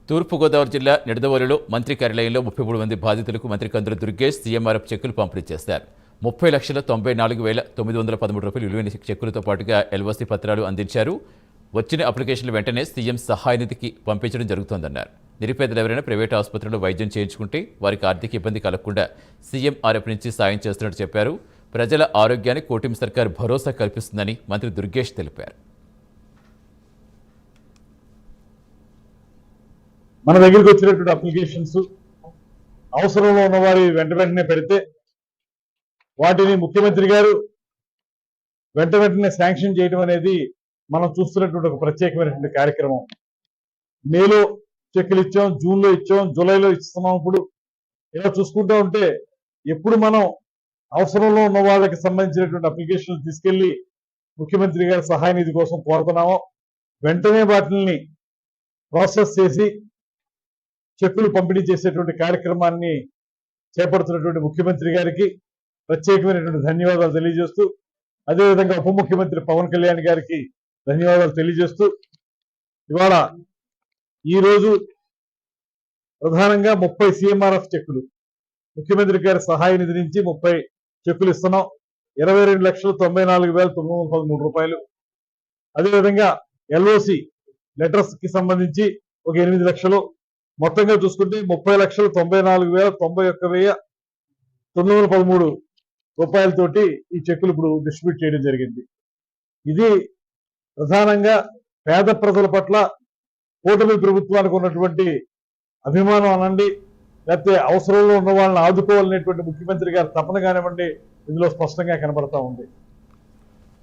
తూర్పుగోదావరి జిల్లా నిడదవోలులో మంత్రి కార్యాలయంలో 33 మంది బాధితులకు మంత్రి కందుల దుర్గేష్ సీఎంఆర్ఎఫ్ చెక్కులు పంపిణీ చేశారు. 30,94,913 రూపాయలు విలువైన చెక్కులతో పాటుగా ఎల్ఓసీ పత్రాలు అందించారు. వచ్చిన అప్లికేషన్లు వెంటనే సీఎం సహాయ నిధికి పంపించడం జరుగుతోందన్నారు. నిరుపేదలు ఎవరైనా ప్రైవేటు ఆసుపత్రిలో వైద్యం చేయించుకుంటే వారికి ఆర్థిక ఇబ్బంది కలగకుండా సీఎంఆర్ఎఫ్ నుంచి సాయం చేస్తున్నట్టు చెప్పారు. ప్రజల ఆరోగ్యానికి కూటమి సర్కారు భరోసా కల్పిస్తుందని మంత్రి దుర్గేష్ తెలిపారు. మన దగ్గరికి వచ్చినటువంటి అప్లికేషన్స్ అవసరంలో ఉన్న వారి వెంటనే పెడితే వాటిని ముఖ్యమంత్రి గారు వెంటనే శాంక్షన్ చేయడం అనేది మనం చూస్తున్నటువంటి ఒక ప్రత్యేకమైనటువంటి కార్యక్రమం. మేలో చెక్కులు ఇచ్చాం, జూన్లో ఇచ్చాం, జూలైలో ఇస్తున్నాం. ఇప్పుడు ఇలా చూసుకుంటూ ఉంటే ఎప్పుడు మనం అవసరంలో ఉన్న వాళ్ళకి సంబంధించినటువంటి అప్లికేషన్లు తీసుకెళ్లి ముఖ్యమంత్రి గారి సహాయ నిధి కోసం కోరుతున్నామో వెంటనే వాటిని ప్రాసెస్ చేసి చెక్కులు పంపిణీ చేసేటువంటి కార్యక్రమాన్ని చేపడుతున్నటువంటి ముఖ్యమంత్రి గారికి ప్రత్యేకమైనటువంటి ధన్యవాదాలు తెలియజేస్తూ, అదేవిధంగా ఉప ముఖ్యమంత్రి పవన్ కళ్యాణ్ గారికి ధన్యవాదాలు తెలియజేస్తూ, ఇవాళ ఈరోజు ప్రధానంగా 30 సీఎంఆర్ఎఫ్ చెక్కులు ముఖ్యమంత్రి గారి సహాయ నిధి నుంచి 30 చెక్కులు ఇస్తున్నాం. 22,94,913 రూపాయలు. అదేవిధంగా ఎల్ఓసి లెటర్స్ కి సంబంధించి ఒక 8 లక్షలు. మొత్తంగా చూసుకుంటే 30,94,91,913 రూపాయలతోటి ఈ చెక్కులు ఇప్పుడు డిస్ట్రిబ్యూట్ చేయడం జరిగింది. ఇది ప్రధానంగా పేద ప్రజల పట్ల కూటమి ప్రభుత్వానికి ఉన్నటువంటి అభిమానం అనండి, లేకపోతే అవసరంలో ఉన్న వాళ్ళని ఆదుకోవాలనేటువంటి ముఖ్యమంత్రి గారి తపన కానివ్వండి, ఇందులో స్పష్టంగా కనబడతా ఉంది.